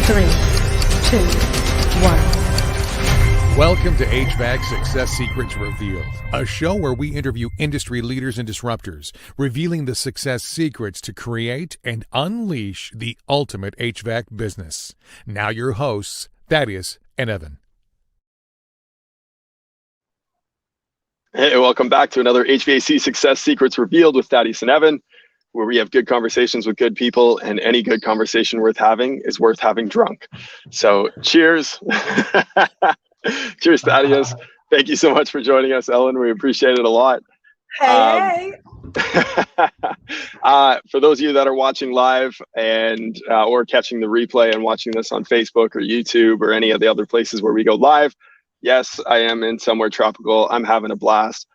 3, 2, 1. Welcome to HVAC Success Secrets Revealed, a show where we interview industry leaders and disruptors, revealing the success secrets to create and unleash the ultimate HVAC business. Now your hosts, Thaddeus and Evan. Hey, welcome back to another HVAC Success Secrets Revealed with Thaddeus and Evan, where we have good conversations with good people, and any good conversation worth having is worth having drunk. So cheers. Cheers, Thaddeus. Thank you so much for joining us, Ellen. We appreciate it a lot. Hey. For those of you that are watching live and or catching the replay and watching this on Facebook or YouTube or any of the other places where we go live, yes, I am in somewhere tropical. I'm having a blast.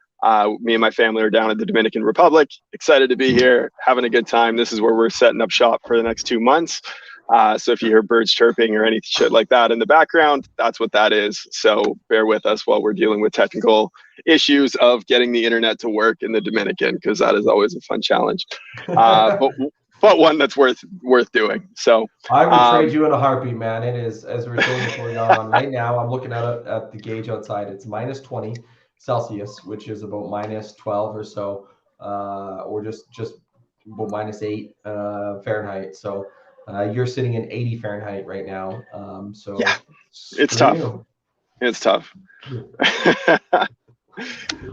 Me and my family are down at the Dominican Republic. Excited to be here, having a good time. This is where we're setting up shop for the next 2 months. So if you hear birds chirping or any shit like that in the background, that's what that is. So bear with us while we're dealing with technical issues of getting the internet to work in the Dominican, because that is always a fun challenge. But one that's worth doing. So I would trade you in a heartbeat, man. It is, as we're saying before we go on. Right now, I'm looking at the gauge outside. It's minus 20 Celsius, which is about minus 12 or so, or just about minus 8 Fahrenheit. So you're sitting in 80 Fahrenheit right now. So yeah, it's tough. It's tough.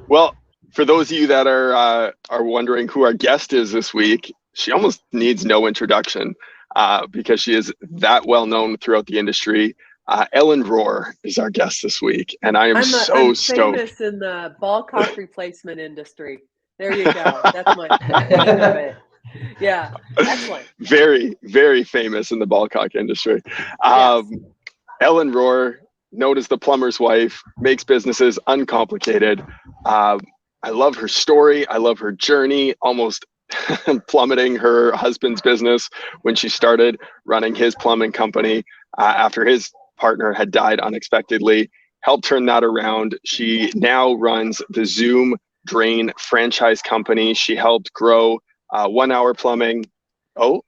Well, for those of you that are wondering who our guest is this week, she almost needs no introduction because she is that well known throughout the industry. Ellen Rohr is our guest this week, and I'm stoked. Famous in the ball cock replacement industry. There you go. That's my of it. Yeah, excellent. Very, very famous in the ball cock industry. Yes. Ellen Rohr, known as the plumber's wife, makes businesses uncomplicated. I love her story. I love her journey, almost plummeting her husband's business when she started running his plumbing company after his partner had died unexpectedly, helped turn that around. She now runs the Zoom Drain franchise company. She helped grow 1 Hour Plumbing. What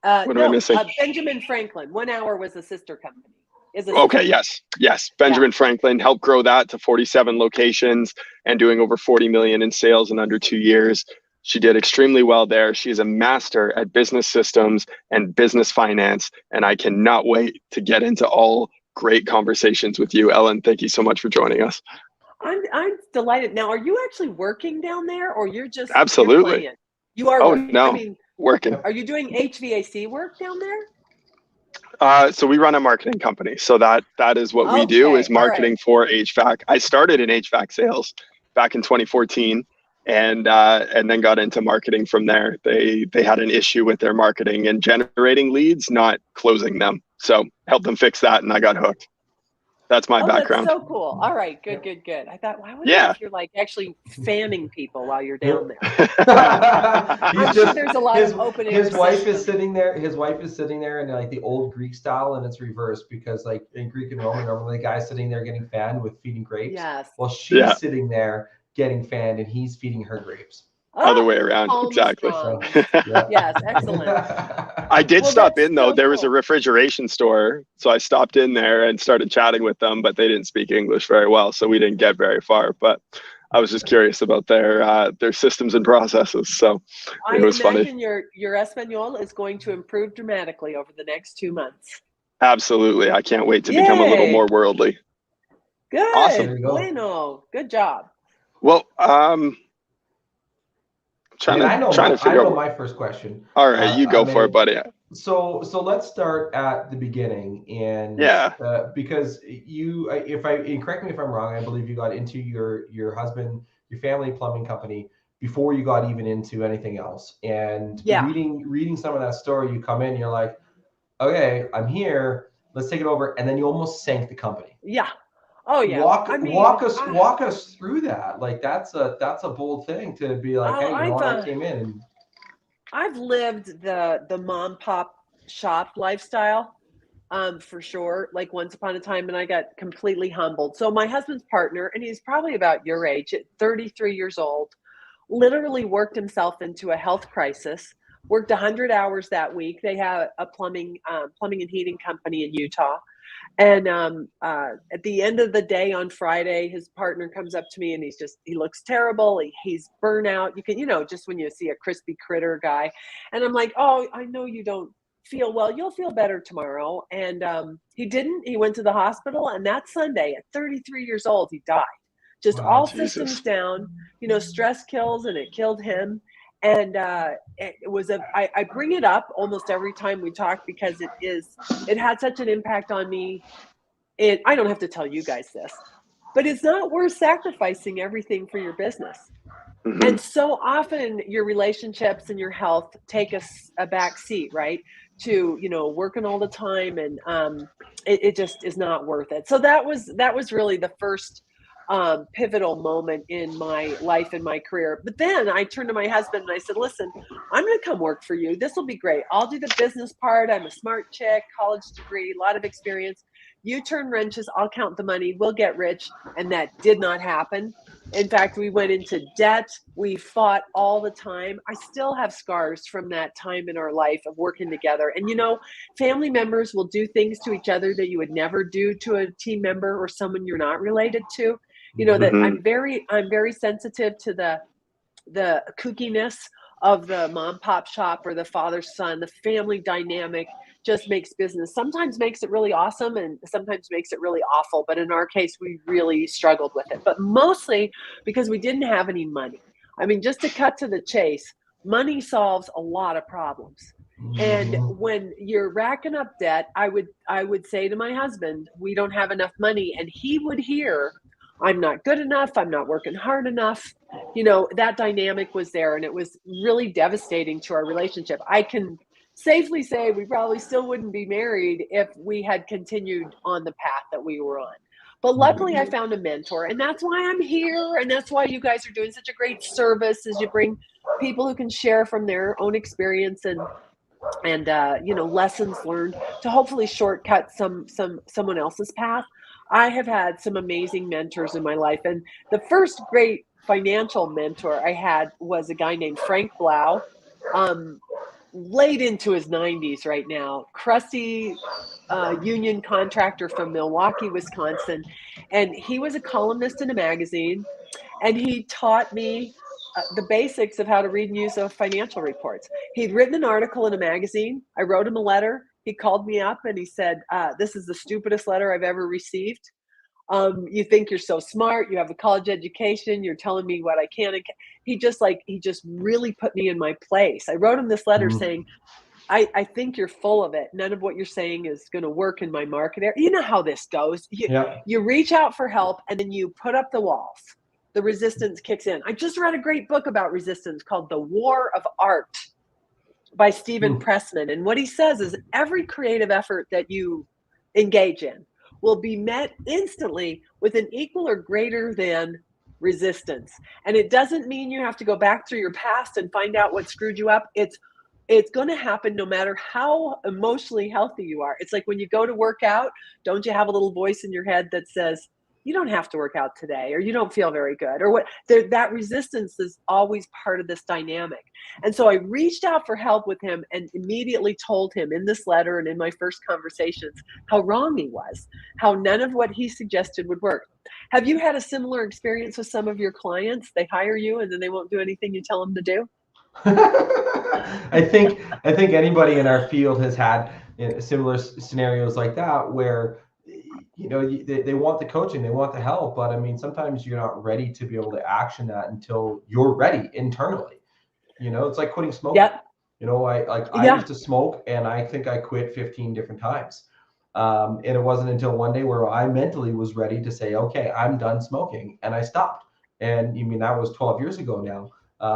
am I missing? Benjamin Franklin. 1 Hour was a sister company. Okay, yes. Benjamin Franklin helped grow that to 47 locations and doing over 40 million in sales in under 2 years. She did extremely well there. She is a master at business systems and business finance, and I cannot wait to get into all great conversations with you, Ellen. Thank you so much for joining us. I'm delighted. Now, are you actually working down there, or you're just absolutely? You are. Oh working. no, I mean, working. Are you doing HVAC work down there? So we run a marketing company. So that is what we do, is marketing for HVAC. I started in HVAC sales back in 2014. And then got into marketing from there. They had an issue with their marketing and generating leads, not closing them. So helped them fix that, and I got hooked. That's my background. That's so cool. All right, good. I thought, why would you're like actually fanning people while you're down there? I'm sure there's a lot of open air. His wife is sitting there in like the old Greek style, and it's reversed because like in Greek and Roman, normally the guy's sitting there getting fanned with feeding grapes. Yes. Well, she's sitting there getting fanned, and he's feeding her grapes. Other way around, exactly. So, yes, excellent. I did stop in though. There was a refrigeration store, so I stopped in there and started chatting with them, but they didn't speak English very well, so we didn't get very far. But I was just curious about their systems and processes, so it was funny. I imagine your Espanol is going to improve dramatically over the next 2 months. Absolutely, I can't wait to become a little more worldly. Good. Awesome. Bueno. Good job. Well, I know my first question. All right, you go for it, buddy. So let's start at the beginning, and because you, correct me if I'm wrong, I believe you got into your family plumbing company before you got even into anything else. And reading some of that story, you come in, you're like, okay, I'm here, let's take it over, and then you almost sank the company. Yeah. Oh yeah. Walk us through that. Like that's a bold thing to be like, hey, I came in. And I've lived the mom pop shop lifestyle, for sure. Like once upon a time, and I got completely humbled. So my husband's partner, and he's probably about your age, at 33 years old, literally worked himself into a health crisis worked 100 hours that week. They have a plumbing and heating company in Utah. And at the end of the day on Friday, his partner comes up to me and he looks terrible. He's burnout. You can, just when you see a crispy critter guy. And I'm like, oh, I know you don't feel well. You'll feel better tomorrow. And he didn't. He went to the hospital. And that Sunday at 33 years old, he died. Just all systems down. Stress kills, and it killed him. And I bring it up almost every time we talk because it had such an impact on me. I don't have to tell you guys this, but it's not worth sacrificing everything for your business. Mm-hmm. And so often your relationships and your health take a back seat, right? To, working all the time, and it just is not worth it. So that was really the first pivotal moment in my life and my career. But then I turned to my husband and I said, listen, I'm going to come work for you. This will be great. I'll do the business part. I'm a smart chick, college degree, a lot of experience. You turn wrenches, I'll count the money. We'll get rich. And that did not happen. In fact, we went into debt. We fought all the time. I still have scars from that time in our life of working together. And, family members will do things to each other that you would never do to a team member or someone you're not related to. That I'm very sensitive to the kookiness of the mom pop shop or the father son. The family dynamic just makes business, sometimes makes it really awesome and sometimes makes it really awful. But in our case, we really struggled with it, but mostly because we didn't have any money. I mean, just to cut to the chase, money solves a lot of problems. And when you're racking up debt, I would say to my husband, we don't have enough money. And he would hear, I'm not good enough. I'm not working hard enough. That dynamic was there, and it was really devastating to our relationship. I can safely say we probably still wouldn't be married if we had continued on the path that we were on. But luckily I found a mentor, and that's why I'm here. And that's why you guys are doing such a great service, as you bring people who can share from their own experience and lessons learned to hopefully shortcut someone else's path. I have had some amazing mentors in my life. And the first great financial mentor I had was a guy named Frank Blau, late into his 90s right now, crusty union contractor from Milwaukee, Wisconsin. And he was a columnist in a magazine, and he taught me the basics of how to read and use financial reports. He'd written an article in a magazine. I wrote him a letter. He called me up and he said, this is the stupidest letter I've ever received. You think you're so smart. You have a college education. You're telling me what I can. He just really put me in my place. I wrote him this letter saying, I think you're full of it. None of what you're saying is going to work in my market area. You know how this goes. You reach out for help, and then you put up the walls. The resistance kicks in. I just read a great book about resistance called The War of Art by Stephen Pressman. And what he says is every creative effort that you engage in will be met instantly with an equal or greater than resistance. And it doesn't mean you have to go back through your past and find out what screwed you up. It's going to happen no matter how emotionally healthy you are. It's like when you go to work out, don't you have a little voice in your head that says, you don't have to work out today, or you don't feel very good, or what? That resistance is always part of this dynamic. And so I reached out for help with him and immediately told him in this letter and in my first conversations how wrong he was, how none of what he suggested would work. Have you had a similar experience with some of your clients? They hire you and then they won't do anything you tell them to do? I think anybody in our field has had similar scenarios like that where they want the coaching, they want the help, but I mean, sometimes you're not ready to be able to action that until you're ready internally. It's like quitting smoking. Yep. I used to smoke, and I think I quit 15 different times. And it wasn't until one day where I mentally was ready to say, okay, I'm done smoking, and I stopped. And that was 12 years ago now,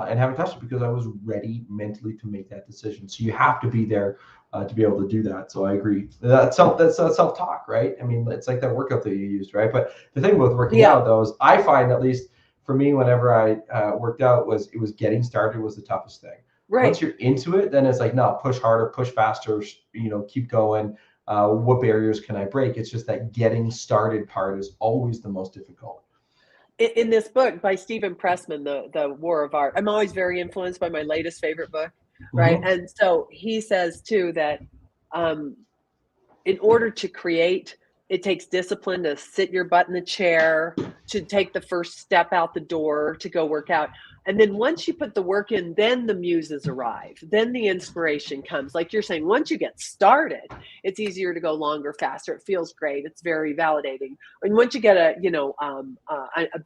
and haven't touched it because I was ready mentally to make that decision. So you have to be there to be able to do that. So I agree. That's self-talk, right? I mean, it's like that workout that you used, right? But the thing with working out, though, is I find, at least for me, whenever I worked out, it was getting started was the toughest thing. Right. Once you're into it, then it's like, no, push harder, push faster, keep going. What barriers can I break? It's just that getting started part is always the most difficult. In this book by Stephen Pressman, the War of Art, I'm always very influenced by my latest favorite book, right? And so he says too that in order to create, it takes discipline to sit your butt in the chair, to take the first step out the door, to go work out. And then once you put the work in, then the muses arrive. Then the inspiration comes. Like you're saying, once you get started, it's easier to go longer, faster. It feels great. It's very validating. And once you get a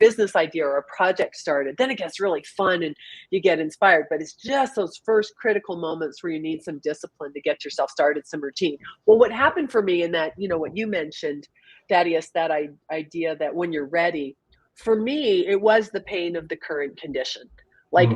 business idea or a project started, then it gets really fun and you get inspired. But it's just those first critical moments where you need some discipline to get yourself started, some routine. Well, what happened for me in that, what you mentioned, Thaddeus, that idea that when you're ready, for me, it was the pain of the current condition. Like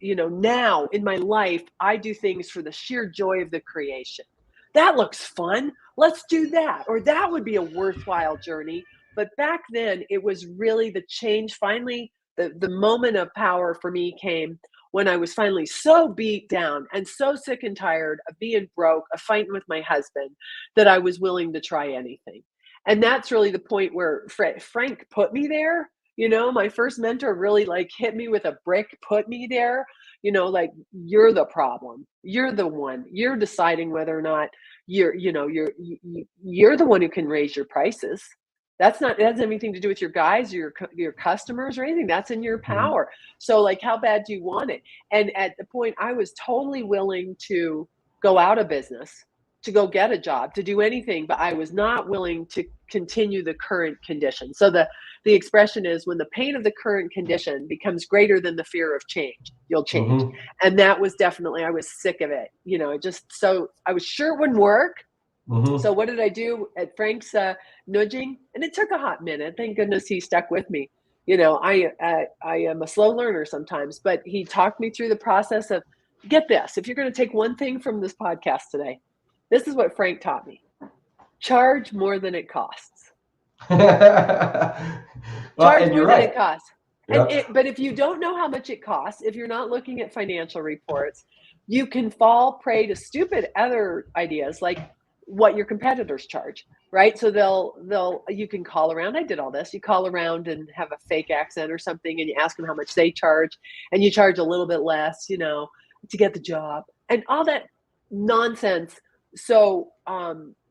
now in my life, I do things for the sheer joy of the creation. That looks fun. Let's do that. Or that would be a worthwhile journey. But back then, it was really the change. Finally, the moment of power for me came when I was finally so beat down and so sick and tired of being broke, of fighting with my husband, that I was willing to try anything. And that's really the point where Frank put me there. My first mentor really hit me with a brick, put me there, you're the problem. You're the one. You're deciding whether or not you're the one who can raise your prices. That has anything to do with your guys, or your customers or anything. That's in your power. So how bad do you want it? And at the point, I was totally willing to go out of business, to go get a job, to do anything, but I was not willing to continue the current condition. So the expression is, when the pain of the current condition becomes greater than the fear of change, you'll change. And that was definitely, I was sick of it. So I was sure it wouldn't work. So what did I do at Frank's nudging? And it took a hot minute. Thank goodness he stuck with me. I am a slow learner sometimes, but he talked me through the process of, get this, if you're going to take one thing from this podcast today, this is what Frank taught me: charge more than it costs. Charge more than it costs. Yep. But if you don't know how much it costs, if you're not looking at financial reports, you can fall prey to stupid other ideas like what your competitors charge, right? So you can call around. I did all this. You call around and have a fake accent or something, and you ask them how much they charge, and you charge a little bit less, to get the job, and all that nonsense. So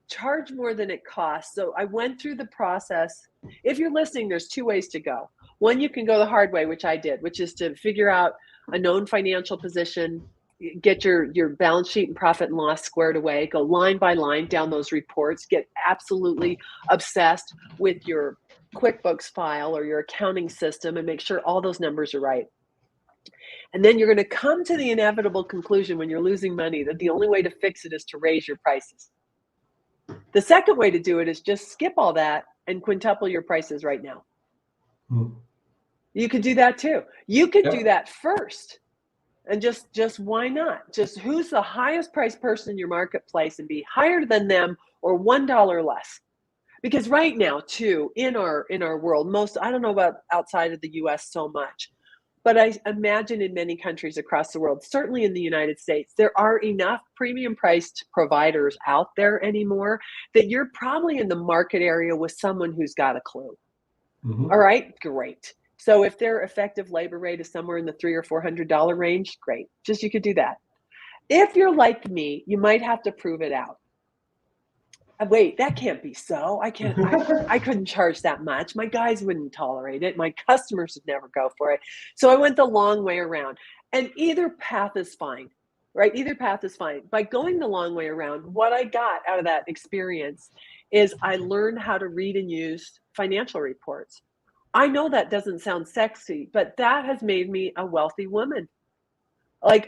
charge more than it costs. So I went through the process. If you're listening, there's two ways to go. One, you can go the hard way, which I did, which is to figure out a known financial position, get your balance sheet and profit and loss squared away, go line by line down those reports, get absolutely obsessed with your QuickBooks file or your accounting system and make sure all those numbers are right. And then you're going to come to the inevitable conclusion when you're losing money that the only way to fix it is to raise your prices. The second way to do it is just skip all that and quintuple your prices right now. You could do that too. You could do that first. And just why not? Just who's the highest priced person in your marketplace and be higher than them or $1 less. Because right now too, in our world, I don't know about outside of the US so much, but I imagine in many countries across the world, certainly in the United States, there are enough premium priced providers out there anymore that you're probably in the market area with someone who's got a clue. All right, great. So if their effective labor rate is somewhere in the $300 or $400 range, great. You could do that. If you're like me, you might have to prove it out. Wait, that can't be so. I couldn't charge that much. My guys wouldn't tolerate it. My customers would never go for it. So I went the long way around. And either path is fine, right? Either path is fine. By going the long way around, what I got out of that experience is I learned how to read and use financial reports. I know that doesn't sound sexy, but that has made me a wealthy woman.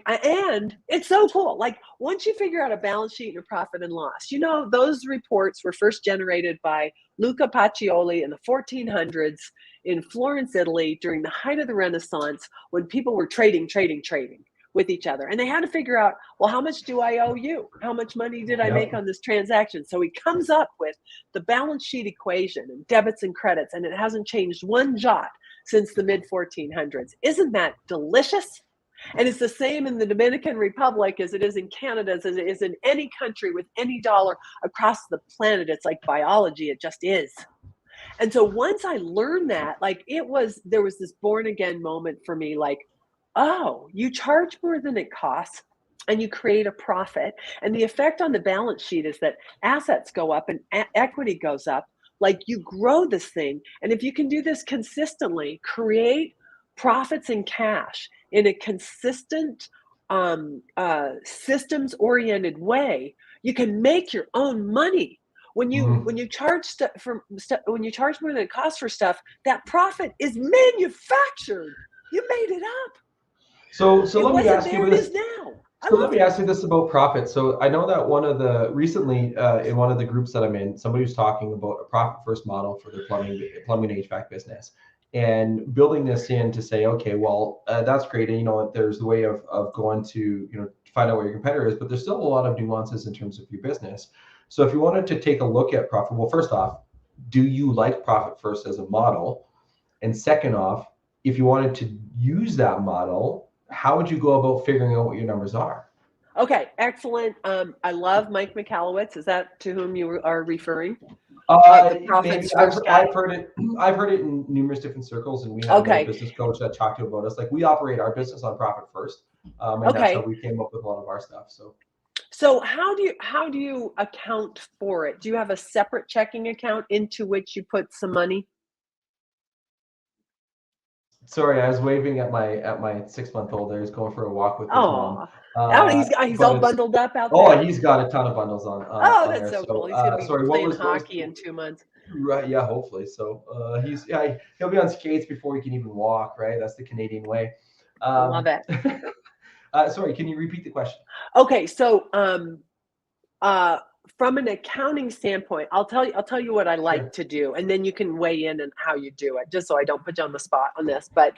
And it's so cool. Once you figure out a balance sheet and a profit and loss, those reports were first generated by Luca Pacioli in the 1400s in Florence, Italy, during the height of the Renaissance, when people were trading with each other. And they had to figure out, well, how much do I owe you? How much money did I make on this transaction? So he comes up with the balance sheet equation and debits and credits, and it hasn't changed one jot since the mid 1400s. Isn't that delicious? And it's the same in the Dominican Republic as it is in Canada, as it is in any country with any dollar across the planet. It's like biology, it just is. And so once I learned that, there was this born again moment for me, oh, you charge more than it costs. and you create a profit. And the effect on the balance sheet is that assets go up and equity goes up. Like, you grow this thing. And if you can do this consistently, create profits and cash in a consistent, systems-oriented way, you can make your own money. When you charge when you charge more than it costs for stuff, that profit is manufactured. You made it up. So let me ask you this. It is now. So let me ask you this about profit. So I know that recently in one of the groups that I'm in, somebody was talking about a profit first model for their plumbing HVAC business, and building this in to say, okay, well, that's great. And, there's the way of going to, find out what your competitor is, but there's still a lot of nuances in terms of your business. So if you wanted to take a look at profit, well, first off, do you like profit first as a model? And second off, if you wanted to use that model, how would you go about figuring out what your numbers are? Okay, excellent. I love Mike Michalowicz. Is that to whom you are referring? Maybe I've heard it. I've heard it in numerous different circles, and we have a business coach that talked to about us. Like, we operate our business on profit first, and that's how we came up with a lot of our stuff. So how do you account for it? Do you have a separate checking account into which you put some money? Sorry, I was waving at my 6-month-old there. He's going for a walk with his mom. He's all bundled up out there. Oh, he's got a ton of bundles on. That's there. so cool. He's going to be playing hockey in 2 months. Right, yeah, hopefully. So he'll be on skates before he can even walk, right? That's the Canadian way. Love it. Sorry, can you repeat the question? Okay, so from an accounting standpoint, I'll tell you what I like to do, and then you can weigh in on how you do it, just so I don't put you on the spot on this. But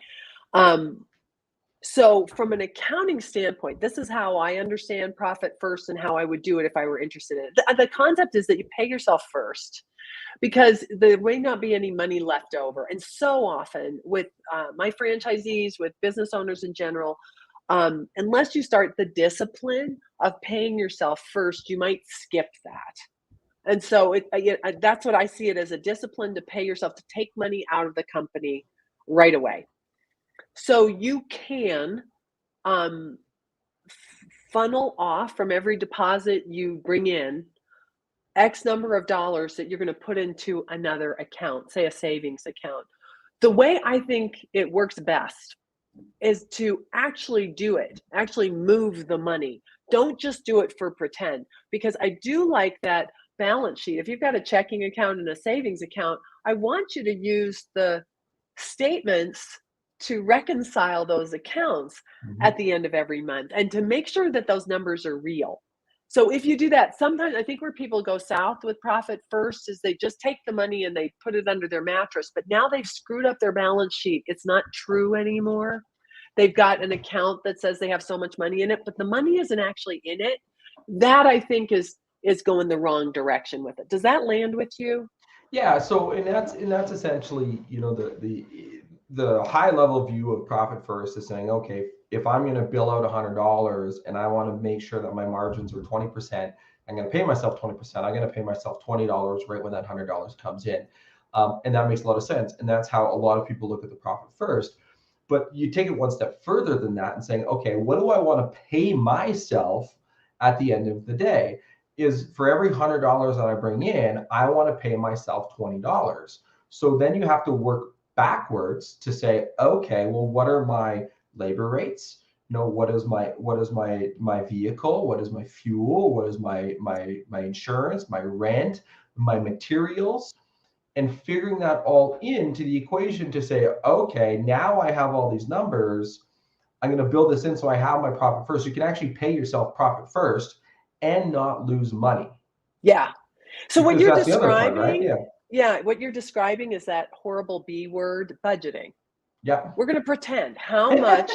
so from an accounting standpoint, this is how I understand profit first and how I would do it if I were interested in it. The concept is that you pay yourself first, because there may not be any money left over. And so often with my franchisees, with business owners in general, unless you start the discipline of paying yourself first, you might skip that. And so that's what I see it as, a discipline to pay yourself, to take money out of the company right away. So you can funnel off from every deposit you bring in X number of dollars that you're going to put into another account, say a savings account. The way I think it works best is to actually do it, actually move the money. Don't just do it for pretend, because I do like that balance sheet. If you've got a checking account and a savings account, I want you to use the statements to reconcile those accounts at the end of every month, and to make sure that those numbers are real. So if you do that, sometimes I think where people go south with profit first is they just take the money and they put it under their mattress, but now they've screwed up their balance sheet. It's not true anymore. They've got an account that says they have so much money in it, but the money isn't actually in it. That, I think, is going the wrong direction with it. Does that land with you? Yeah. So, and that's essentially, the high level view of profit first is saying, okay, if I'm going to bill out $100 and I want to make sure that my margins are 20%, I'm going to pay myself 20%. I'm going to pay myself $20 right when that $100 comes in. And that makes a lot of sense. And that's how a lot of people look at the profit first. But you take it one step further than that and saying, okay, what do I want to pay myself at the end of the day? Is for every $100 that I bring in, I want to pay myself $20. So then you have to work backwards to say, okay, well, what are my labor rates? What is my vehicle? What is my fuel? What is my insurance, my rent, my materials? And figuring that all into the equation to say, okay, now I have all these numbers. I'm going to build this in so I have my profit first. You can actually pay yourself profit first and not lose money. Yeah. So what you're describing, part, right? Yeah, what you're describing is that horrible B word, budgeting. Yeah. We're going to pretend how much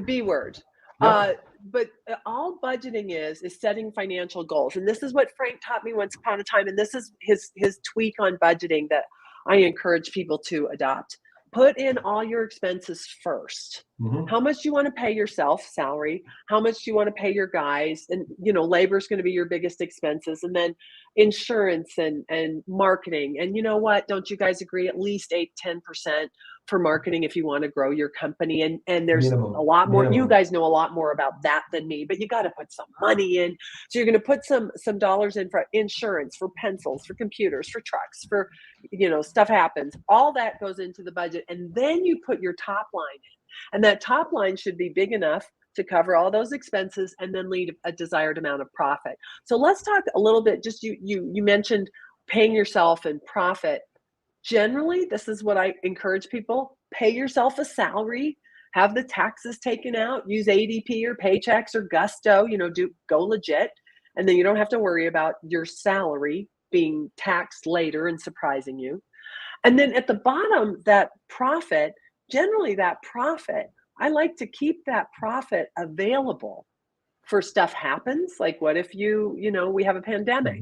B word. Yep. But all budgeting is setting financial goals. And this is what Frank taught me once upon a time. And this is his tweak on budgeting that I encourage people to adopt. Put in all your expenses first. How much do you want to pay yourself, salary? How much do you want to pay your guys? And, labor is going to be your biggest expenses. And then insurance and marketing. And you know what? Don't you guys agree? At least 8-10% for marketing if you want to grow your company. And there's a lot more. You guys know a lot more about that than me, but you got to put some money in. So you're going to put some dollars in for insurance, for pencils, for computers, for trucks, for, stuff happens. All that goes into the budget. And then you put your top line in. And that top line should be big enough to cover all those expenses and then lead a desired amount of profit. So let's talk a little bit, just you mentioned paying yourself and profit. Generally, this is what I encourage people: pay yourself a salary, have the taxes taken out, use ADP or Paychex or Gusto, go legit. And then you don't have to worry about your salary being taxed later and surprising you. And then at the bottom, that profit, I like to keep that profit available for stuff happens. Like what if we have a pandemic?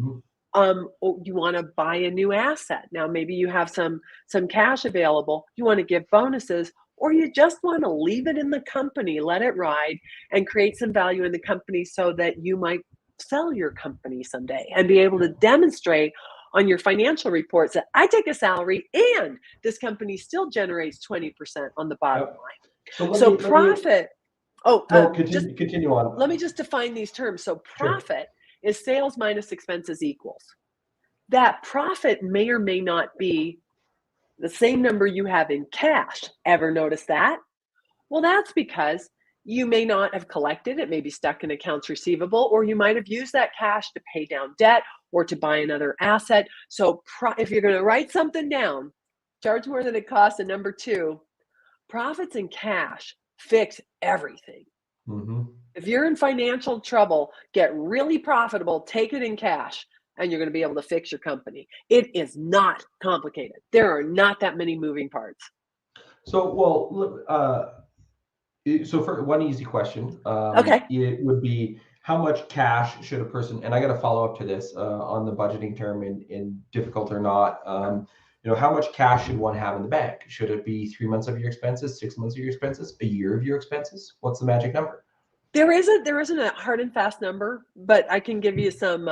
Or you want to buy a new asset. Now, maybe you have some cash available. You want to give bonuses, or you just want to leave it in the company, let it ride, and create some value in the company so that you might sell your company someday and be able to demonstrate on your financial reports that I take a salary and this company still generates 20% on the bottom line. So profit. Continue on. Let me just define these terms. So profit is sales minus expenses equals. That profit may or may not be the same number you have in cash. Ever notice that? Well, that's because you may not have collected. It may be stuck in accounts receivable, or you might have used that cash to pay down debt or to buy another asset. So if you're going to write something down, charge more than it costs. And number two, profits in cash fix everything. If you're in financial trouble, get really profitable, take it in cash, and you're going to be able to fix your company. It is not complicated. There are not that many moving parts. So, so for one easy question, it would be, how much cash should a person, and I got to follow up to this on the budgeting term in difficult or not, how much cash should one have in the bank? Should it be 3 months of your expenses, 6 months of your expenses, a year of your expenses? What's the magic number? There isn't a hard and fast number, but I can give you some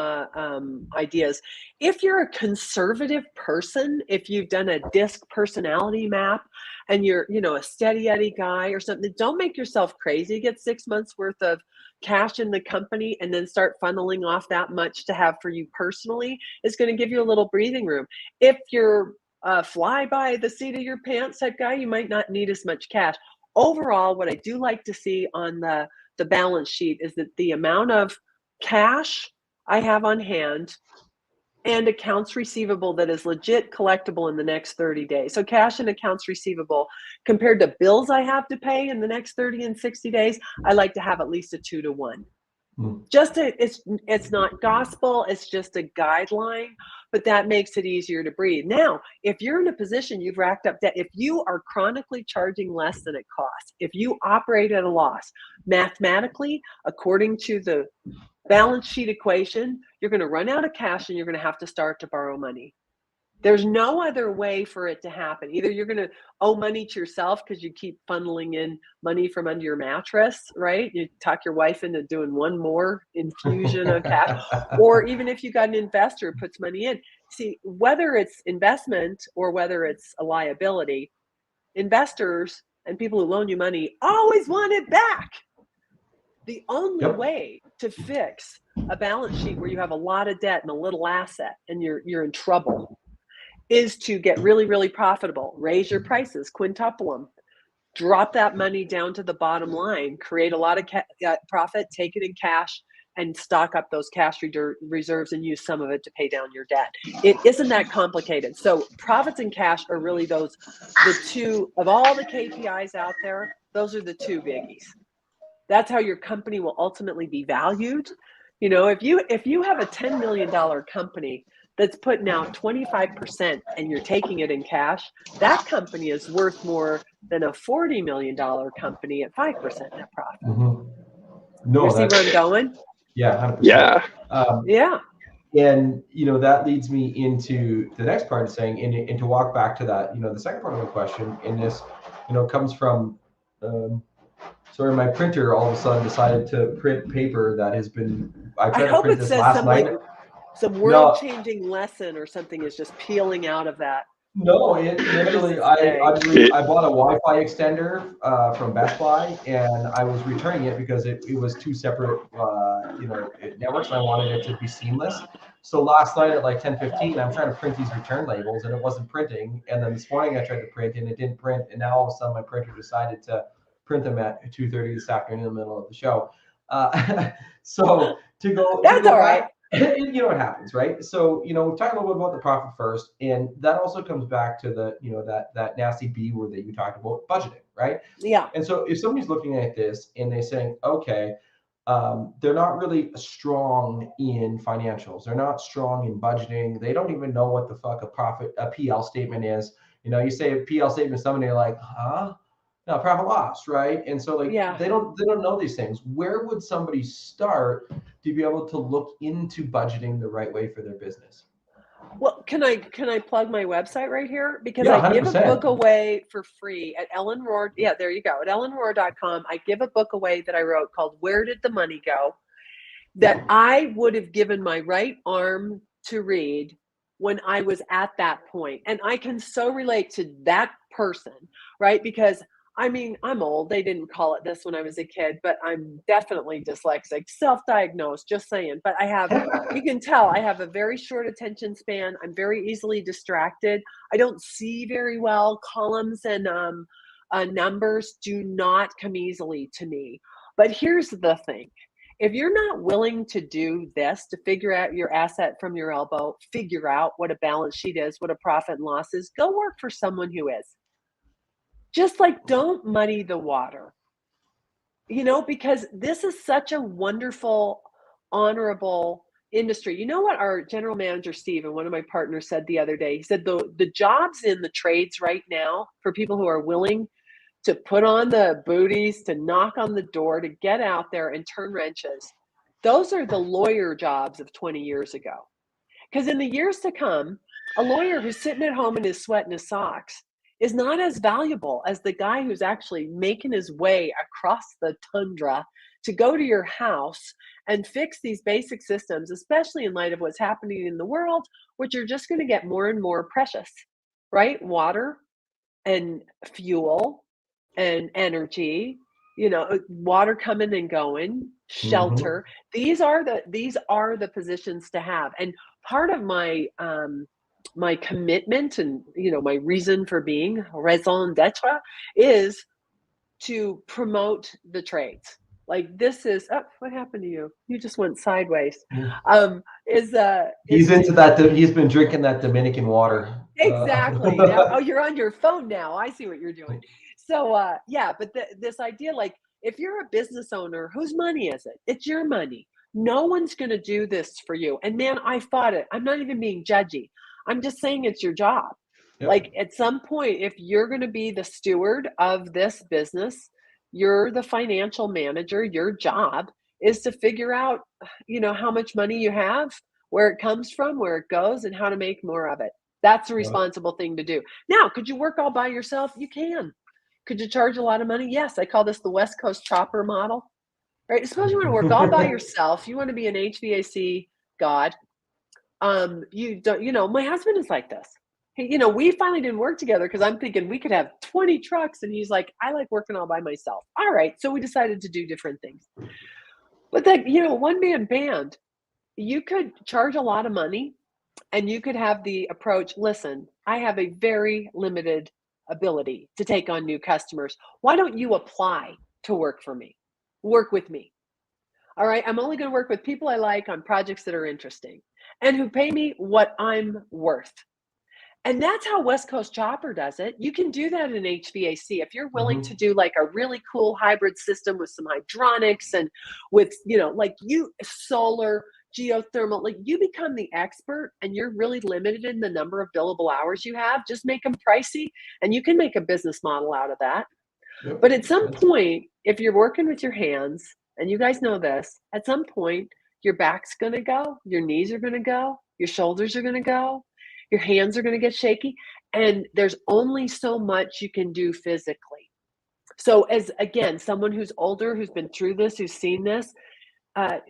ideas. If you're a conservative person, if you've done a DISC personality map and you're, a steady Eddie guy or something, don't make yourself crazy. Get 6 months worth of cash in the company and then start funneling off that much to have for you personally. It's going to give you a little breathing room. If you're fly by the seat of your pants type guy, you might not need as much cash. Overall, what I do like to see on the balance sheet is that the amount of cash I have on hand and accounts receivable that is legit collectible in the next 30 days. So cash and accounts receivable compared to bills I have to pay in the next 30 and 60 days, I like to have at least a 2-to-1. It's not gospel, it's just a guideline, but that makes it easier to breathe. Now, if you're in a position you've racked up debt, if you are chronically charging less than it costs, if you operate at a loss, mathematically, according to the balance sheet equation, you're going to run out of cash and you're going to have to start to borrow money. There's no other way for it to happen. Either you're going to owe money to yourself because you keep funneling in money from under your mattress, right? You talk your wife into doing one more infusion of cash. Or even if you got an investor who puts money in. See, whether it's investment or whether it's a liability, investors and people who loan you money always want it back. The only way to fix a balance sheet where you have a lot of debt and a little asset and you're in trouble is to get really, really profitable, raise your prices, quintuple them, drop that money down to the bottom line, create a lot of profit, take it in cash, and stock up those cash reserves and use some of it to pay down your debt. It isn't that complicated. So profits and cash are really the two, of all the KPIs out there, those are the two biggies. That's how your company will ultimately be valued. If you have a $10 million company that's putting out 25% and you're taking it in cash, that company is worth more than a $40 million company at 5% net profit. No, you see where I'm going? Yeah, 100%. Yeah. And, that leads me into the next part of saying, and to walk back to that, the second part of the question in this, comes from, my printer all of a sudden decided to print paper that has been, I tried to print this last night. some world-changing lesson or something is just peeling out of that. No, it literally, I bought a Wi-Fi extender from Best Buy, and I was returning it because it was two separate, networks, and I wanted it to be seamless. So last night at like 10:15, I'm trying to print these return labels, and it wasn't printing. And then this morning I tried to print, and it didn't print. And now all of a sudden my printer decided to print them at 2:30 this afternoon in the middle of the show. So to go, that's all right. You know what happens, right? So, we've talked a little bit about the profit first, and that also comes back to the, that nasty B word that you talked about, budgeting, right? Yeah. And so if somebody's looking at this and they're saying, okay, they're not really strong in financials, they're not strong in budgeting, they don't even know what the fuck a PL statement is. You say a PL statement to somebody, they're like, huh? No, profit loss, right? And so they don't know these things. Where would somebody start to be able to look into budgeting the right way for their business? Well, can I plug my website right here? Because Yeah, I give 100%. a book away for free at Ellen Rohr. Yeah, there you go. At ellenrohr.com, I give a book away that I wrote called Where Did the Money Go? That I would have given my right arm to read when I was at that point. And I can so relate to that person, right? Because I'm old. They didn't call it this when I was a kid, but I'm definitely dyslexic, self-diagnosed, just saying. But you can tell I have a very short attention span. I'm very easily distracted. I don't see very well. Columns and numbers do not come easily to me. But here's the thing. If you're not willing to do this, to figure out your asset from your elbow, figure out what a balance sheet is, what a profit and loss is, go work for someone who is. Just don't muddy the water, because this is such a wonderful, honorable industry. You know what our general manager, Steve, and one of my partners said the other day? He said the jobs in the trades right now for people who are willing to put on the booties, to knock on the door, to get out there and turn wrenches, those are the lawyer jobs of 20 years ago. Because in the years to come, a lawyer who's sitting at home in his sweat and his socks is not as valuable as the guy who's actually making his way across the tundra to go to your house and fix these basic systems, especially in light of what's happening in the world, which are just going to get more and more precious, right? Water and fuel and energy, water coming and going, shelter. These are the positions to have. And part of my my commitment and my reason for being, raison d'etre, is to promote the trades. This is what happened to you? You just went sideways. He's into that. He's been drinking that Dominican water. Exactly. Now, you're on your phone now. I see what you're doing. So but this idea, if you're a business owner, whose money is it? It's your money. No one's going to do this for you. And man, I fought it. I'm not even being judgy. I'm just saying it's your job. Yep. At some point, if you're going to be the steward of this business, you're the financial manager. Your job is to figure out, how much money you have, where it comes from, where it goes, and how to make more of it. That's a responsible thing to do. Now, could you work all by yourself? You can. Could you charge a lot of money? Yes. I call this the West Coast chopper model. Right? Suppose you want to work all by yourself. You want to be an HVAC god. You don't, my husband is like this. Hey, we finally didn't work together because I'm thinking we could have 20 trucks. And he's like, I like working all by myself. All right. So we decided to do different things. But one man band, you could charge a lot of money and you could have the approach, listen, I have a very limited ability to take on new customers. Why don't you apply to work for me? Work with me. All right. I'm only going to work with people I like on projects that are interesting and who pay me what I'm worth. And that's how West Coast Chopper does it. You can do that in HVAC. If you're willing to do a really cool hybrid system with some hydronics and with, solar, geothermal, you become the expert and you're really limited in the number of billable hours you have. Just make them pricey and you can make a business model out of that. Yep. But at some point, if you're working with your hands, and you guys know this, at some point, your back's going to go, your knees are going to go, your shoulders are going to go, your hands are going to get shaky, and there's only so much you can do physically. So as, again, someone who's older, who's been through this, who's seen this,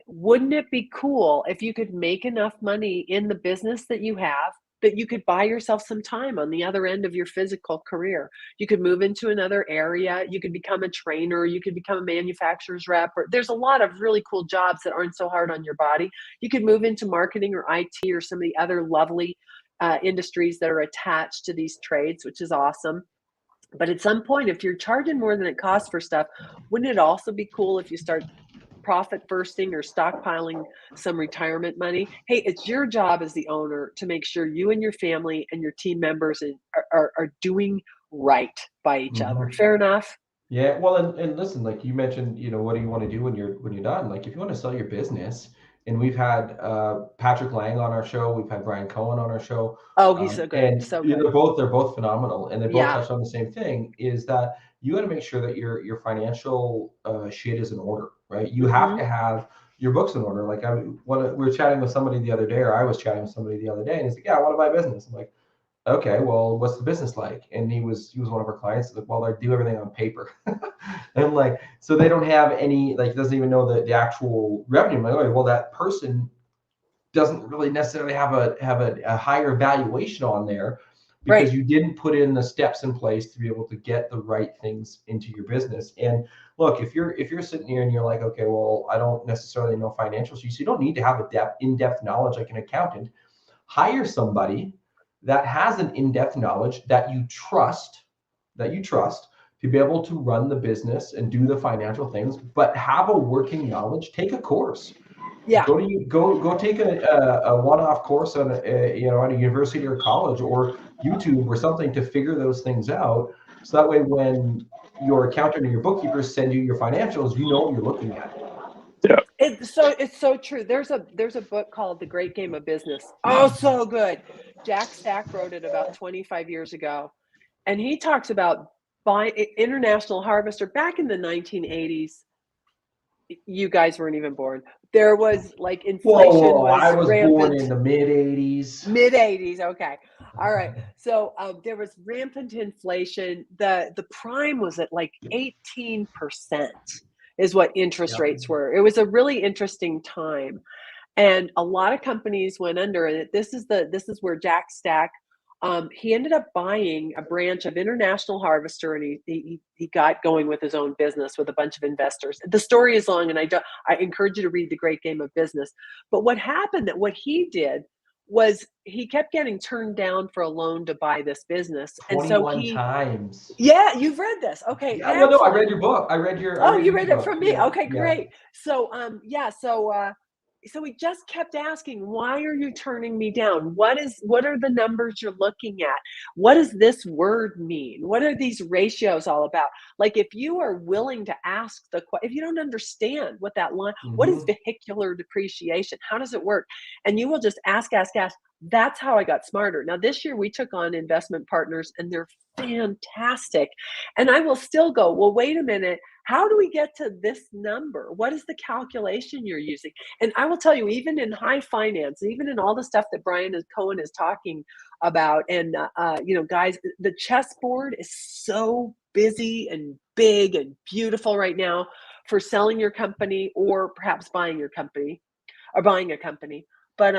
wouldn't it be cool if you could make enough money in the business that you have that you could buy yourself some time on the other end of your physical career? You could move into another area. You could become a trainer. You could become a manufacturer's rep. Or there's a lot of really cool jobs that aren't so hard on your body. You could move into marketing or IT or some of the other lovely industries that are attached to these trades, which is awesome. But at some point, if you're charging more than it costs for stuff, wouldn't it also be cool if you start profit bursting or stockpiling some retirement money? Hey, it's your job as the owner to make sure you and your family and your team members are doing right by each other. Fair enough? Yeah. Well, and listen, like you mentioned, what do you want to do when you're done? Like if you want to sell your business, and we've had Patrick Lang on our show, we've had Brian Cohen on our show. Oh, he's so good. And So good. they're both phenomenal, and they both touched on the same thing: is that you got to make sure that your financial shit is in order, right? You have to have your books in order. Like we were chatting with somebody the other day, or I was chatting with somebody the other day, and he's like, "Yeah, I want to buy a business." I'm like, okay, well, what's the business like? And he was one of our clients. Like, well, they do everything on paper. And I'm like, so they don't have any, like, doesn't even know the actual revenue. I'm like, okay, well, that person doesn't really necessarily have a higher valuation on there, because you didn't put in the steps in place to be able to get the right things into your business. And look, if you're sitting here and you're like, okay, well, I don't necessarily know financials, so you don't need to have in-depth knowledge like an accountant. Hire somebody that has an in-depth knowledge that you trust to be able to run the business and do the financial things, but have a working knowledge. Take a course. Yeah. Go take a one-off course on at a university or college or YouTube or something to figure those things out. So that way, when your accountant or your bookkeeper send you your financials, you know what you're looking at. Yeah. It's so true. There's a book called The Great Game of Business. Oh, so good. Jack Stack wrote it about 25 years ago. And he talks about buying International Harvester back in the 1980s. You guys weren't even born. There was like inflation. I was rampant. Born in the mid 80s. Mid 80s. Okay. All right. So there was rampant inflation. The prime was at like 18%. Is what interest rates were. It was a really interesting time, and a lot of companies went under. And this is where Jack Stack, he ended up buying a branch of International Harvester, and he got going with his own business with a bunch of investors. The story is long, and I encourage you to read The Great Game of Business. But what happened, that what he did was he kept getting turned down for a loan to buy this business. 21 times. Yeah, you've read this. Okay. Yeah, well, no, I read your book. I read your. Oh, you read it from me. Yeah, okay, great. So, so we just kept asking, why are you turning me down? What are the numbers you're looking at? What does this word mean? What are these ratios all about? Like, if you are willing to ask if you don't understand what that line, what is vehicular depreciation? How does it work? And you will just ask. That's how I got smarter. Now, this year we took on investment partners, and they're fantastic. And I will still go, well, wait a minute. How do we get to this number? What is the calculation you're using? And I will tell you, even in high finance, even in all the stuff that Brian Cohen is talking about, and guys, the chessboard is so busy and big and beautiful right now for selling your company or perhaps buying your company or buying a company. But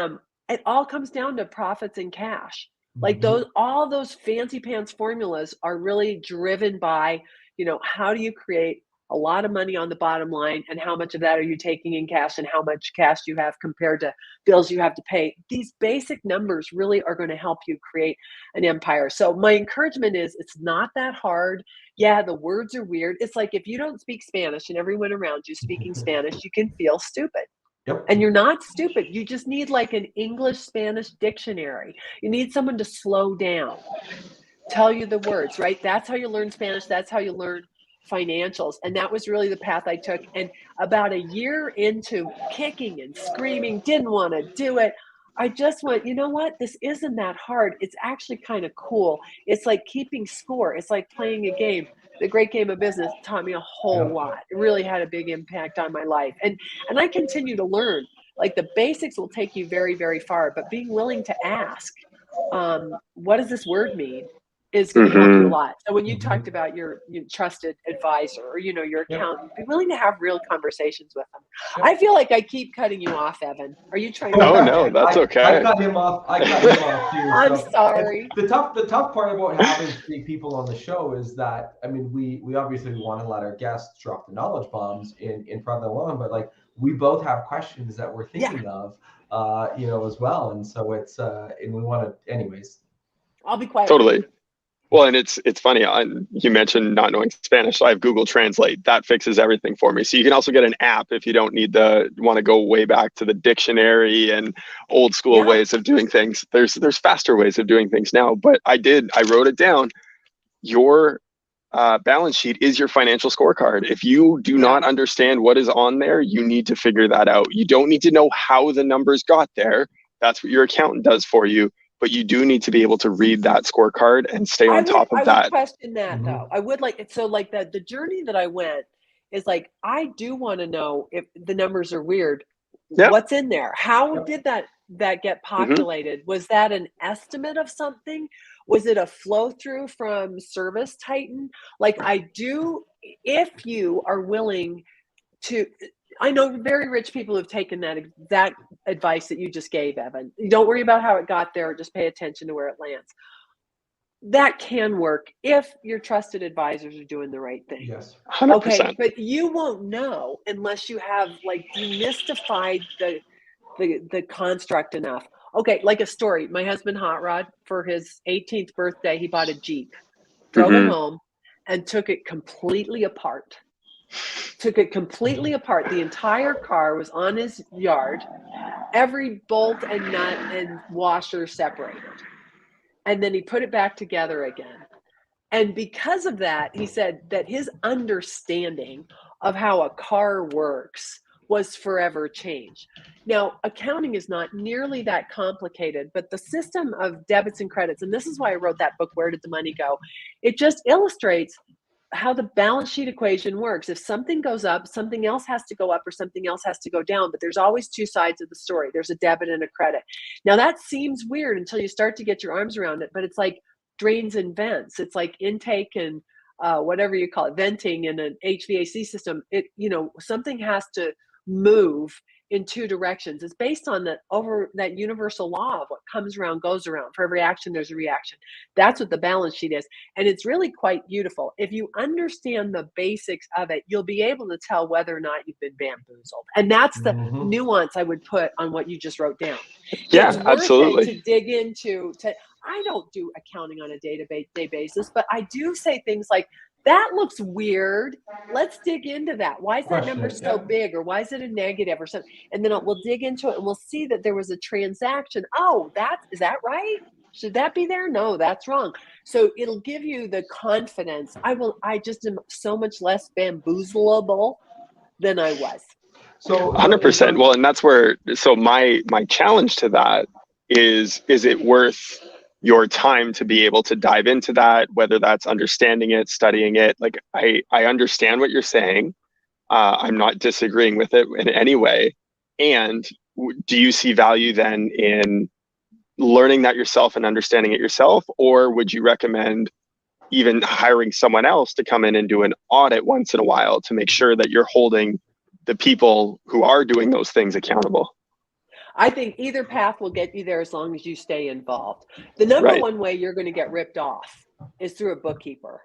it all comes down to profits and cash. Like all those fancy pants formulas are really driven by, how do you create a lot of money on the bottom line, and how much of that are you taking in cash, and how much cash you have compared to bills you have to pay. These basic numbers really are going to help you create an empire. So my encouragement is, it's not that hard. Yeah, the words are weird. It's like if you don't speak Spanish and everyone around you speaking Spanish, you can feel stupid. Yep. And you're not stupid. You just need like an English-Spanish dictionary. You need someone to slow down, tell you the words, right? That's how you learn Spanish. That's how you learn financials. And that was really the path I took. And about a year into kicking and screaming, didn't want to do it, I just went, you know what? This isn't that hard. It's actually kind of cool. It's like keeping score. It's like playing a game. The Great Game of Business taught me a whole lot. It really had a big impact on my life. And I continue to learn. Like, the basics will take you very, very far, but being willing to ask, what does this word mean? is going to help you a lot. So when you talked about your trusted advisor or, your accountant, be willing to have real conversations with them. I feel like I keep cutting you off, Evan. Are you trying to? No, that's okay. I cut him off. Too. I'm sorry. The tough part about having 3 people on the show is that, I mean, we obviously want to let our guests drop the knowledge bombs in front of the woman, but like we both have questions that we're thinking of, as well. And so it's, and we want to, anyways. I'll be quiet. Totally. Well, and it's funny. You mentioned not knowing Spanish. So I have Google Translate. That fixes everything for me. So you can also get an app if you don't want to go way back to the dictionary and old school ways of doing things. There's faster ways of doing things now. But I wrote it down. Your balance sheet is your financial scorecard. If you do not understand what is on there, you need to figure that out. You don't need to know how the numbers got there. That's what your accountant does for you. But you do need to be able to read that scorecard and stay on top of that. I would question that though. I would like it. So like the journey that I went is like, I do want to know if the numbers are weird. What's in there? How did that get populated? Was that an estimate of something? Was it a flow through from Service Titan? Like if you are willing to, I know very rich people who've taken that advice that you just gave, Evan. Don't worry about how it got there. Just pay attention to where it lands. That can work if your trusted advisors are doing the right thing. Yes. 100%. Okay, but you won't know unless you have like demystified the construct enough. Okay, like a story. My husband Hot Rod, for his 18th birthday, he bought a Jeep, drove it home, and took it completely apart. The entire car was on his yard, every bolt and nut and washer separated. And then he put it back together again. And because of that, he said that his understanding of how a car works was forever changed. Now, accounting is not nearly that complicated, but the system of debits and credits, and this is why I wrote that book, Where Did the Money Go? It just illustrates how the balance sheet equation works. If something goes up, something else has to go up or something else has to go down, but there's always 2 sides of the story. There's a debit and a credit. Now that seems weird until you start to get your arms around it, but it's like drains and vents. It's like intake and whatever you call it, venting in an HVAC system. Something has to move in 2 directions. It's based on that universal law of what comes around goes around. For every action, there's a reaction. That's what the balance sheet is. And it's really quite beautiful. If you understand the basics of it, you'll be able to tell whether or not you've been bamboozled. And that's the nuance I would put on what you just wrote down. Yeah, it's worth absolutely. it to dig into. I don't do accounting on a day-to-day basis, but I do say things like, that looks weird. Let's dig into that. Why is that number so big? Or why is it a negative or something? And then we'll dig into it and we'll see that there was a transaction. Oh, is that right? Should that be there? No, that's wrong. So it'll give you the confidence. I just am so much less bamboozleable than I was. So 100%. Well, and that's where, so my challenge to that is it worth your time to be able to dive into that, whether that's understanding it, studying it? Like, I understand what you're saying. I'm not disagreeing with it in any way. And do you see value then in learning that yourself and understanding it yourself? Or would you recommend even hiring someone else to come in and do an audit once in a while to make sure that you're holding the people who are doing those things accountable? I think either path will get you there as long as you stay involved. The number one way you're going to get ripped off is through a bookkeeper.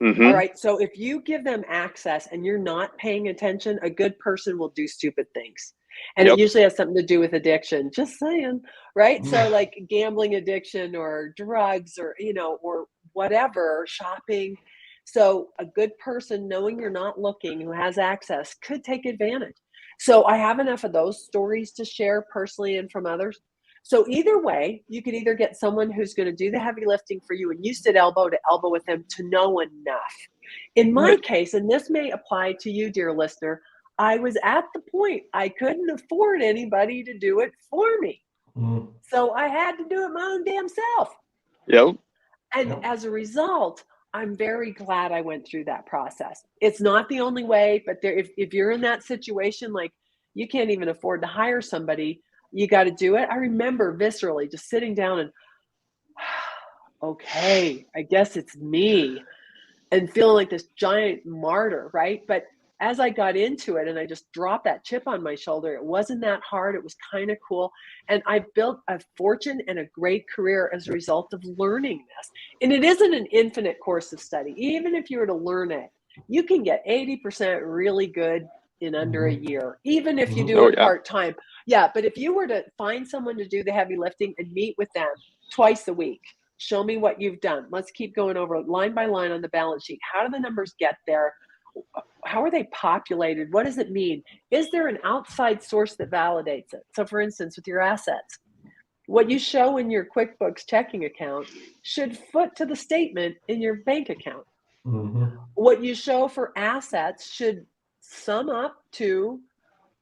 All right. So if you give them access and you're not paying attention, a good person will do stupid things. And it usually has something to do with addiction. Just saying. Right. So like gambling addiction or drugs or, or whatever, shopping. So a good person, knowing you're not looking, who has access, could take advantage. So I have enough of those stories to share personally and from others. So either way, you can either get someone who's going to do the heavy lifting for you and you sit elbow to elbow with them to know enough. In my case, and this may apply to you, dear listener, I was at the point I couldn't afford anybody to do it for me. So I had to do it my own damn self. And as a result, I'm very glad I went through that process. It's not the only way, but if you're in that situation, like you can't even afford to hire somebody, you got to do it. I remember viscerally just sitting down and okay, I guess it's me, and feeling like this giant martyr, right? But as I got into it and I just dropped that chip on my shoulder, it wasn't that hard. It was kind of cool. And I built a fortune and a great career as a result of learning this. And it isn't an infinite course of study. Even if you were to learn it, you can get 80% really good in under a year, even if you do it part-time. Yeah, but if you were to find someone to do the heavy lifting and meet with them twice a week, show me what you've done. Let's keep going over line by line on the balance sheet. How do the numbers get there? How are they populated? What does it mean? Is there an outside source that validates it? So for instance, with your assets, what you show in your QuickBooks checking account should foot to the statement in your bank account. What you show for assets should sum up to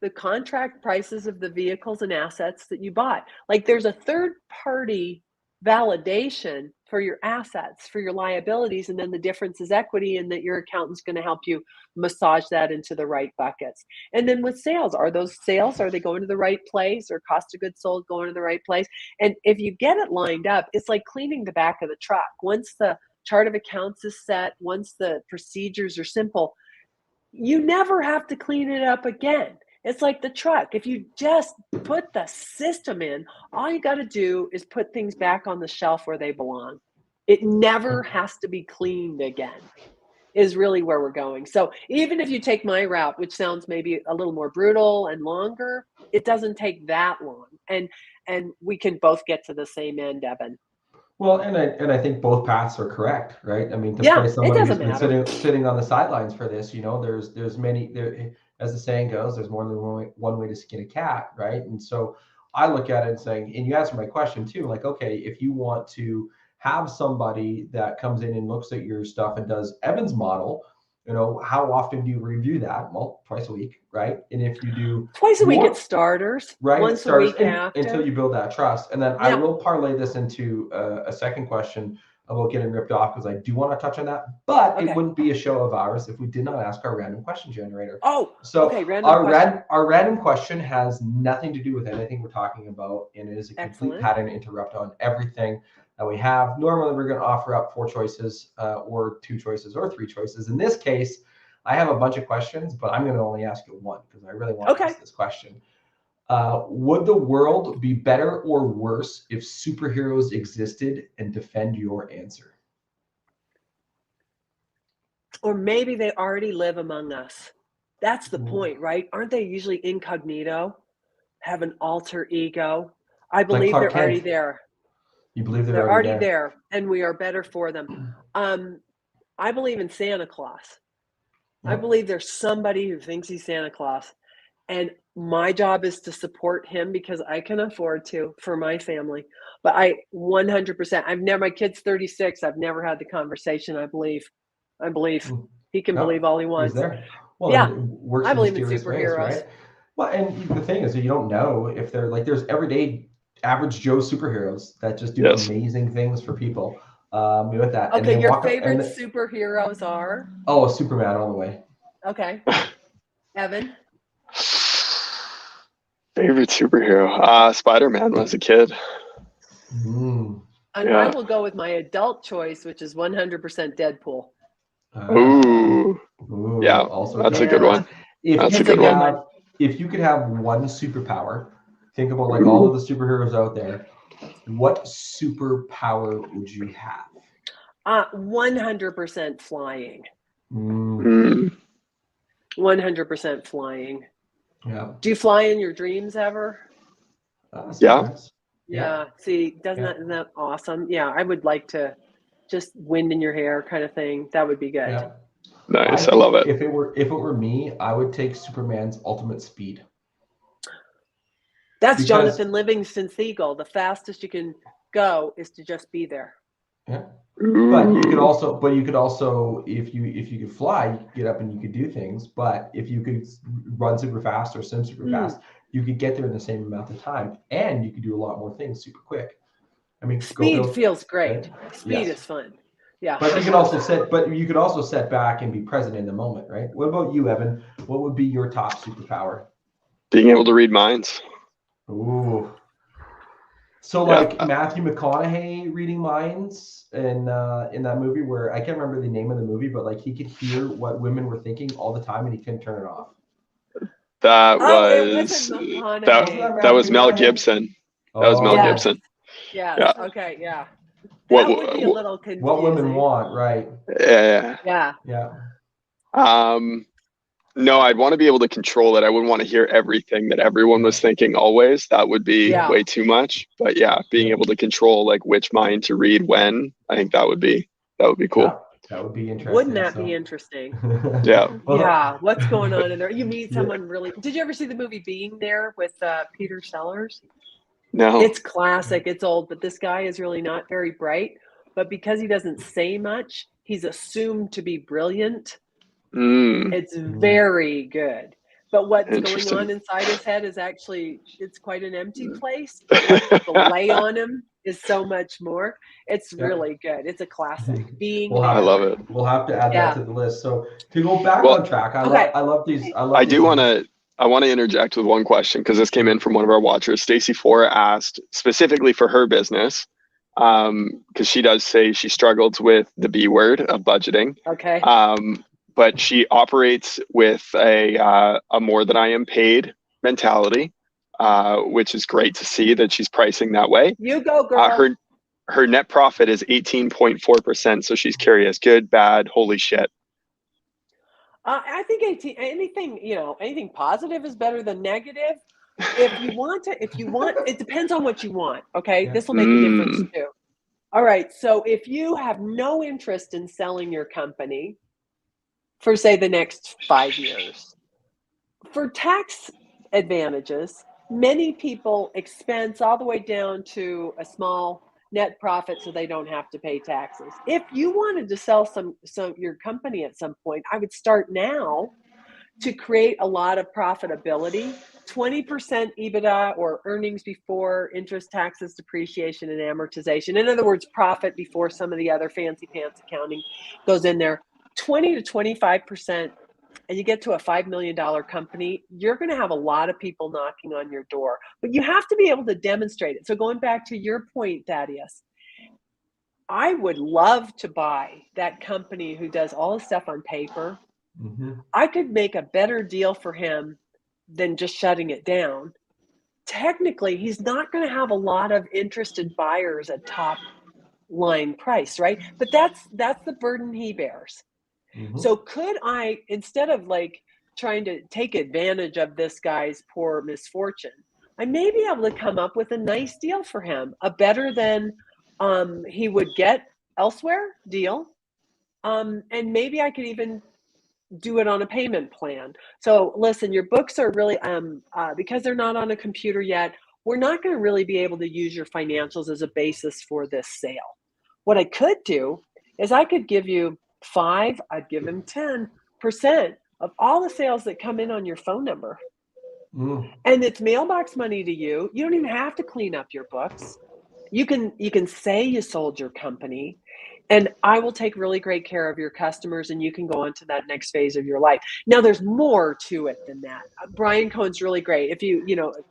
the contract prices of the vehicles and assets that you bought. Like there's a third party validation for your assets, for your liabilities, and then the difference is equity, and that your accountant's going to help you massage that into the right buckets. And then with sales, are they going to the right place, or cost of goods sold going to the right place? And if you get it lined up, it's like cleaning the back of the truck. Once the chart of accounts is set, once the procedures are simple, you never have to clean it up again. It's like the truck. If you just put the system in, all you got to do is put things back on the shelf where they belong. It never has to be cleaned again, is really where we're going. So even if you take my route, which sounds maybe a little more brutal and longer, it doesn't take that long. And we can both get to the same end, Evan. Well, and I think both paths are correct, right? I mean, to play somebody who's been sitting on the sidelines for this, there's many there, as the saying goes, there's more than one way to skin a cat, right? And so I look at it and saying, and you answer my question too, like, okay, if you want to have somebody that comes in and looks at your stuff and does Evan's model, how often do you review that? Well, twice a week, right? And if you do twice a week at starters, right? Once a week after, until you build that trust. And then I will parlay this into a second question about getting ripped off, because I do want to touch on that, but it wouldn't be a show of ours if we did not ask our random question generator. Our random question has nothing to do with anything we're talking about, and it is a complete pattern interrupt on everything that we have. Normally we're going to offer up 4 choices or 2 choices or 3 choices. In this case, I have a bunch of questions, but I'm going to only ask you one because I really want to ask this question. Would the world be better or worse if superheroes existed? And defend your answer. Or maybe they already live among us. That's the point, right? Aren't they usually incognito, have an alter ego? I believe they're already there. You believe they're already there, and we are better for them. I believe in Santa Claus. I believe there's somebody who thinks he's Santa Claus, and my job is to support him because I can afford to for my family. But I 100%, my kid's 36. I've never had the conversation. I believe he can believe all he wants. He's there. Well, I believe in superheroes. Ways, right? Well, and the thing is that you don't know if they're like, there's everyday average Joe superheroes that just do amazing things for people. With that. Okay, and your favorite superheroes are? Oh, Superman all the way. Okay. Evan? Favorite superhero? Spider-Man when I was a kid. And I will go with my adult choice, which is 100% Deadpool. Ooh. Yeah, also that's a good one. That's a good one. If you could have one superpower, think about like all of the superheroes out there, what superpower would you have? 100% flying. 100% flying. Yeah. Do you fly in your dreams ever? Yeah. See, isn't that awesome? Yeah, I would like to just wind in your hair kind of thing. That would be good. Yeah. Nice. I love it. If it were me, I would take Superman's ultimate speed. That's Jonathan Livingston Seagull. The fastest you can go is to just be there. Yeah. But you could also, if you could fly, you could get up and you could do things. But if you could run super fast or swim super fast, you could get there in the same amount of time, and you could do a lot more things super quick. I mean, speed feels great. Right? Speed is fun. Yeah. But you could also set back and be present in the moment, right? What about you, Evan? What would be your top superpower? Being able to read minds. Ooh. So like Matthew McConaughey reading minds in that movie where I can't remember the name of the movie, but like he could hear what women were thinking all the time and he couldn't turn it off. That it was wasn't McConaughey. that was Mel Gibson. That was Mel Gibson. Yes. Yeah. Okay. Yeah. That would be a little confusing. What women want, right? Yeah. No, I'd want to be able to control it. I wouldn't want to hear everything that everyone was thinking always. That would be way too much. But yeah, being able to control like which mind to read when, I think that would be cool. Yeah, that would be interesting. Wouldn't that be interesting? Yeah. Yeah. What's going on in there? You meet someone really. Did you ever see the movie Being There with Peter Sellers? No. It's classic. It's old, but this guy is really not very bright. But because he doesn't say much, he's assumed to be brilliant. It's very good. But what's going on inside his head is actually, it's quite an empty place. But what people lay on him is so much more. It's really good. It's a classic. I love it. We'll have to add that to the list. So to go back on track, I love these. I want to interject with one question because this came in from one of our watchers. Stacy Fora asked specifically for her business, because she does say she struggles with the B word of budgeting. Okay. But she operates with a more than I am paid mentality, which is great to see that she's pricing that way. You go, girl. Her net profit is 18.4%. So she's curious, good, bad, holy shit. I think anything positive is better than negative. If you want, it depends on what you want. Okay. Yeah. This will make a difference too. All right. So if you have no interest in selling your company for say the next 5 years, for tax advantages, many people expense all the way down to a small net profit so they don't have to pay taxes. If you wanted to sell some your company at some point, I would start now to create a lot of profitability. 20% EBITDA or earnings before interest, taxes, depreciation, and amortization. In other words, profit before some of the other fancy pants accounting goes in there. 20 to 25%, and you get to a $5 million company, you're going to have a lot of people knocking on your door, but you have to be able to demonstrate it. So going back to your point, Thaddeus, I would love to buy that company who does all the stuff on paper. I could make a better deal for him than just shutting it down. Technically, he's not going to have a lot of interested buyers at top line price, right? But that's the burden he bears. So could I, instead of like trying to take advantage of this guy's poor misfortune, I may be able to come up with a nice deal for him, a better than he would get elsewhere deal. And maybe I could even do it on a payment plan. So listen, your books are really, because they're not on a computer yet, we're not going to really be able to use your financials as a basis for this sale. What I could do is I could give you 5, I'd give him 10% of all the sales that come in on your phone number. And it's mailbox money to you. You don't even have to clean up your books. You can say you sold your company, and I will take really great care of your customers, and you can go on to that next phase of your life. Now, there's more to it than that. Brian Cohen's really great. If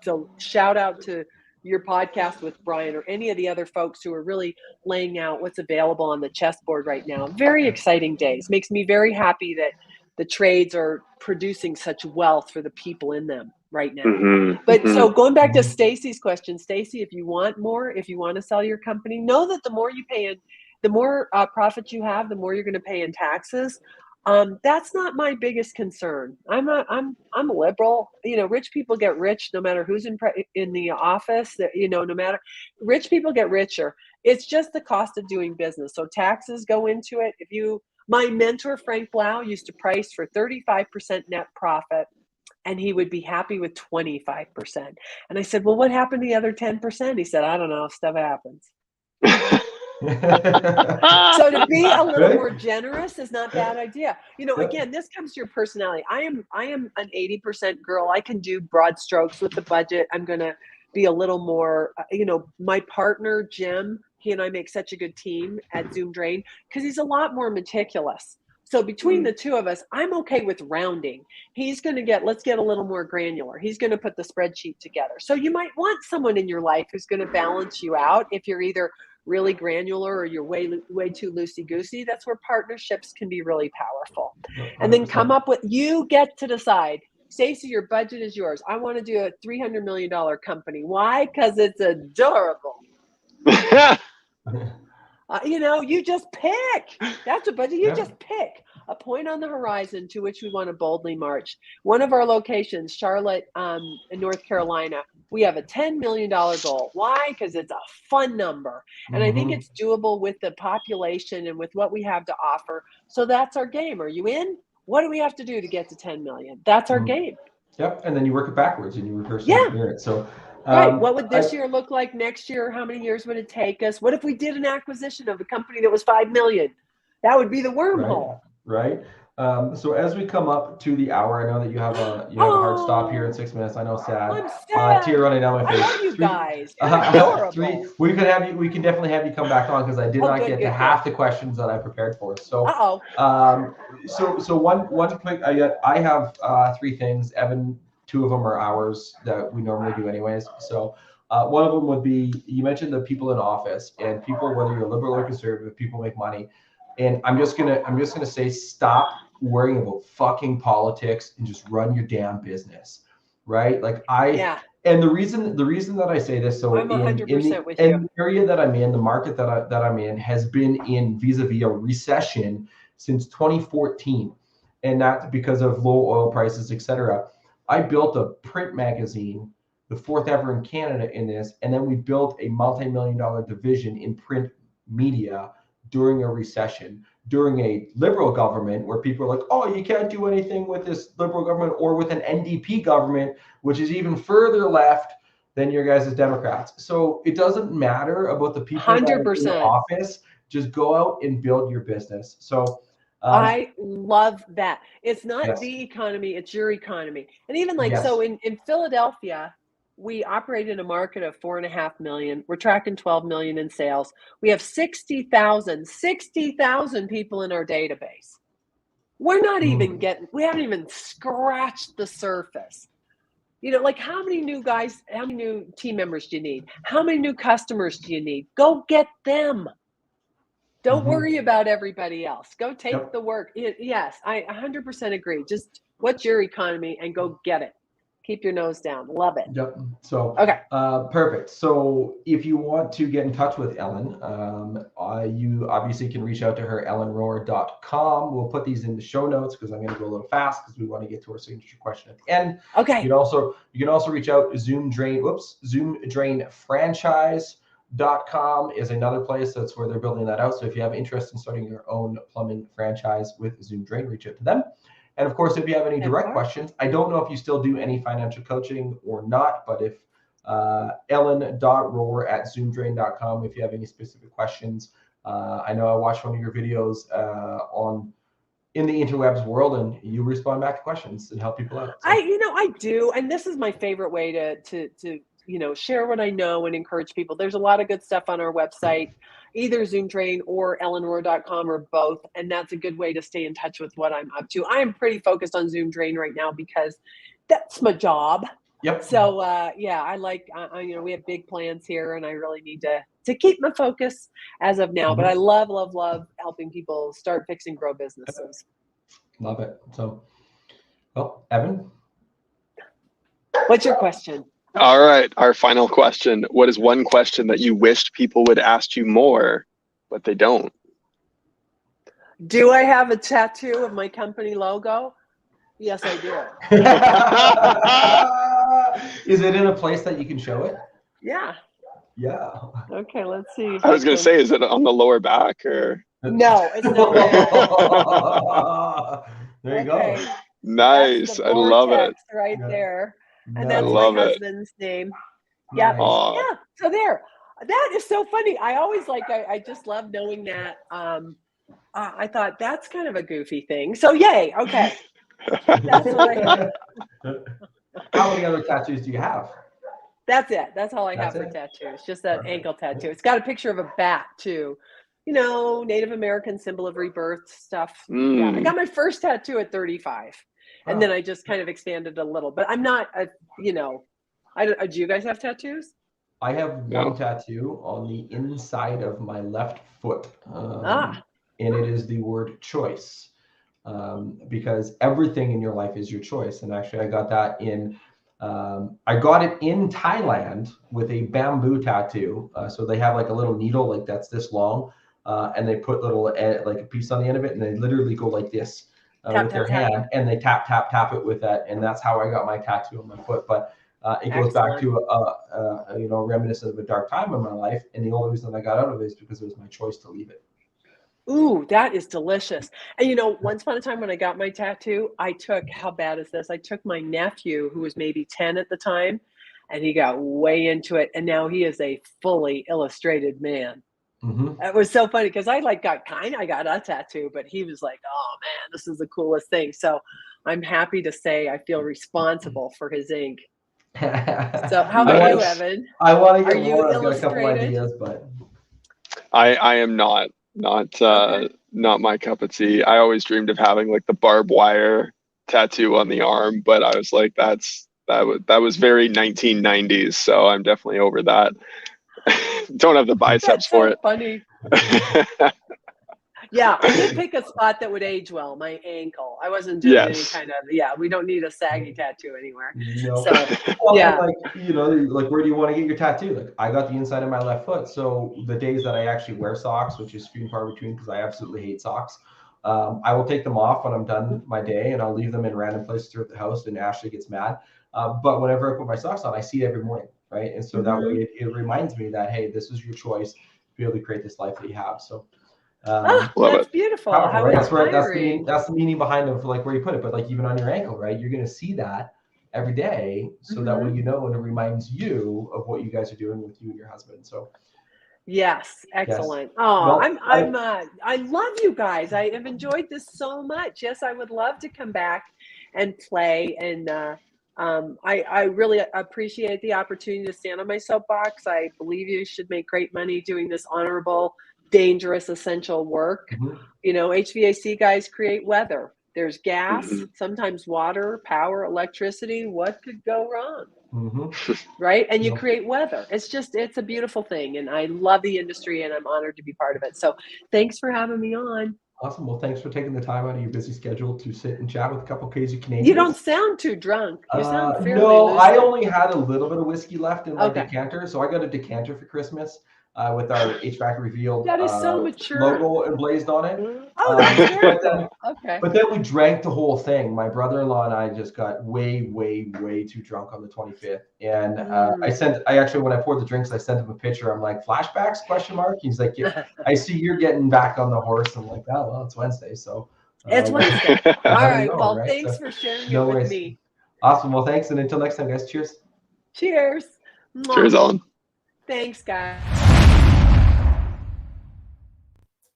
so shout out to your podcast with Brian or any of the other folks who are really laying out what's available on the chessboard right now. Very exciting days. Makes me very happy that the trades are producing such wealth for the people in them right now. So going back to Stacy's question, Stacy, if you want more, if you want to sell your company, know that the more you pay in, the more profit you have, the more you're going to pay in taxes. That's not my biggest concern. I'm a liberal. Rich people get rich no matter who's in the office. No matter, rich people get richer. It's just the cost of doing business. So taxes go into it. My mentor Frank Blau used to price for 35% net profit, and he would be happy with 25%. And I said, well, what happened to the other 10%? He said, I don't know. Stuff happens. So to be a little more generous is not a bad idea. Again, this comes to your personality. I am an 80% girl. I can do broad strokes with the budget. I'm going to be a little more, my partner, Jim, he and I make such a good team at Zoom Drain because he's a lot more meticulous. So between the two of us, I'm okay with rounding. He's going to let's get a little more granular. He's going to put the spreadsheet together. So you might want someone in your life who's going to balance you out if you're either really granular or you're way too loosey-goosey. That's where partnerships can be really powerful. 100%. And then come up with, you get to decide. Stacey, your budget is yours. I want to do a $300 million company. Why? Because it's adorable. You just pick. That's a budget. You just pick a point on the horizon to which we want to boldly march. One of our locations, Charlotte, in North Carolina, we have a $10 million goal. Why? Because it's a fun number. And I think it's doable with the population and with what we have to offer. So that's our game. Are you in? What do we have to do to get to 10 million? That's our game. Yep. And then you work it backwards and you reverse engineer it. So right. What would this year look like next year? How many years would it take us? What if we did an acquisition of a company that was 5 million? That would be the wormhole. Right. So as we come up to the hour, I know that you have a hard stop here in 6 minutes. I know, sad. I'm sad. Tear running down my face. I love you guys. Adorable. We can definitely have you come back on because I did not get to half the questions that I prepared for. So so one quick, I have 3 things. Evan, 2 of them are ours that we normally do anyways. So one of them would be, you mentioned the people in office, and people, whether you're liberal or conservative, people make money. And I'm just gonna say, stop worrying about fucking politics and just run your damn business, right? Like and the reason that I say this, so I'm 100% with you. In the area that I'm in, the market that I'm in has been in vis-a-vis a recession since 2014, and that's because of low oil prices, etc. I built a print magazine, the 4th ever in Canada in this, and then we built a multi-million-dollar division in print media during a recession, during a liberal government where people are like, oh, you can't do anything with this liberal government, or with an NDP government, which is even further left than your guys' Democrats. So it doesn't matter about the people 100%. that are in the office. Just go out and build your business. So I love that. It's not the economy, it's your economy. And even so in Philadelphia, we operate in a market of 4.5 million. We're tracking 12 million in sales. We have 60,000 people in our database. We're not even we haven't even scratched the surface. How many new guys, how many new team members do you need? How many new customers do you need? Go get them. Don't worry about everybody else. Go take the work. Yes, I 100% agree. Just what's your economy and go get it. Keep your nose down. Love it. Yep. So perfect. So if you want to get in touch with Ellen, you obviously can reach out to her, ellenrohr.com. We'll put these in the show notes because I'm going to go a little fast because we want to get to our signature question at the end. Okay. You can also reach out. ZoomDrainFranchise.com is another place. That's where they're building that out. So if you have interest in starting your own plumbing franchise with Zoom Drain, reach out to them. And of course, if you have any direct questions, I don't know if you still do any financial coaching or not, but if ellen.rohr@zoomdrain.com, if you have any specific questions. I know I watched one of your videos in the interwebs world, and you respond back to questions and help people out. So. I do. And this is my favorite way to share what I know and encourage people. There's a lot of good stuff on our website, either Zoom Drain or ellenrohr.com or both. And that's a good way to stay in touch with what I'm up to. I am pretty focused on Zoom Drain right now because that's my job. Yep. So I like, we have big plans here, and I really need to keep my focus as of now. But I love helping people start, fix, and grow businesses. Love it. So, well, Evan, what's your question? All right, our final question. What is one question that you wished people would ask you more, but they don't? Do I have a tattoo of my company logo? Yes, I do. Is it in a place that you can show it? Yeah. Yeah. Okay, let's see. I was going to say, is it on the lower back or? No, it's not there. There you go. Nice. I love it. Right there. And that's my husband's name. Yeah. Nice. Yeah. So there. That is so funny. I always I just love knowing that. I thought that's kind of a goofy thing. So yay. Okay. That's what I have. How many other tattoos do you have? That's it. That's all I have for tattoos. Just that ankle tattoo. It's got a picture of a bat too. Native American symbol of rebirth stuff. Yeah, I got my first tattoo at 35, and then I just kind of expanded a little. But I'm not do you guys have tattoos? I have one tattoo on the inside of my left foot, and it is the word choice, because everything in your life is your choice. And actually, I got that I got it in Thailand with a bamboo tattoo. So they have like a little needle, like that's this long, and they put little like a piece on the end of it, and they literally go like this with their hand, and they tap it with that, and that's how I got my tattoo on my foot. But it goes back to reminiscent of a dark time in my life, and the only reason I got out of it is because it was my choice to leave it. Ooh, that is delicious. And once upon a time when I got my tattoo, how bad is this? I took my nephew, who was maybe 10 at the time, and he got way into it, and now he is a fully illustrated man. It was so funny because I got a tattoo, but he was like, "Oh man, this is the coolest thing." So I'm happy to say I feel responsible for his ink. So how about you, Evan? I want to get more. I've got a couple ideas, but I am not my cup of tea. I always dreamed of having like the barbed wire tattoo on the arm, but I was like, that was very 1990s, so I'm definitely over that. Don't have the biceps for it. Funny. Yeah, I did pick a spot that would age well, my ankle. I wasn't doing any kind of, we don't need a saggy tattoo anywhere. No. So, yeah. Like where do you want to get your tattoo? Like I got the inside of my left foot. So the days that I actually wear socks, which is few and far between because I absolutely hate socks, I will take them off when I'm done my day, and I'll leave them in random places throughout the house, and Ashley gets mad. But whenever I put my socks on, I see it every morning, right? And so that way it reminds me that, hey, this is your choice to be able to create this life that you have. So that's beautiful. How right? inspiring. That's the meaning behind of like where you put it, but like even on your ankle, right? You're gonna see that every day, so that way and it reminds you of what you guys are doing with you and your husband. So yes, excellent. Yes. Oh, well, I love you guys. I have enjoyed this so much. Yes, I would love to come back and play, and I really appreciate the opportunity to stand on my soapbox. I believe you should make great money doing this honorable, dangerous, essential work. HVAC guys create weather. There's gas, sometimes water, power, electricity. What could go wrong? Right? And you create weather. It's a beautiful thing. And I love the industry, and I'm honored to be part of it. So thanks for having me on. Awesome. Well, thanks for taking the time out of your busy schedule to sit and chat with a couple crazy Canadians. You don't sound too drunk. You sound fairly lucid. I only had a little bit of whiskey left in my decanter. So I got a decanter for Christmas. With our HVAC Revealed that is so mature. Logo emblazed on it. Oh, that's very But then we drank the whole thing. My brother-in-law and I just got way, way, way too drunk on the 25th. And I actually, when I poured the drinks, I sent him a picture. I'm like, flashbacks, ? He's like, yeah, I see you're getting back on the horse. I'm like, oh, well, it's Wednesday. So it's Wednesday. All right. Well, right? Thanks for sharing it with me. Awesome. Well, thanks. And until next time, guys, cheers. Cheers. Cheers, Ellen. Thanks, guys.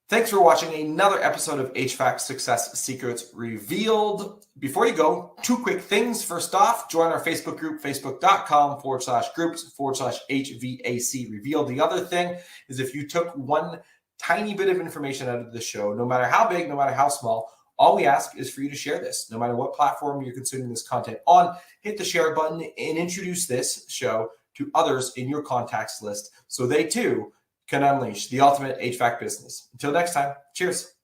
Thanks for watching another episode of HVAC Success Secrets Revealed. Before you go, two quick things. First off, join our Facebook group, facebook.com/groups/HVAC Revealed. The other thing is, if you took one tiny bit of information out of the show, no matter how big, no matter how small, all we ask is for you to share this. No matter what platform you're consuming this content on, hit the share button and introduce this show to others in your contacts list so they too can unleash the ultimate HVAC business. Until next time, cheers.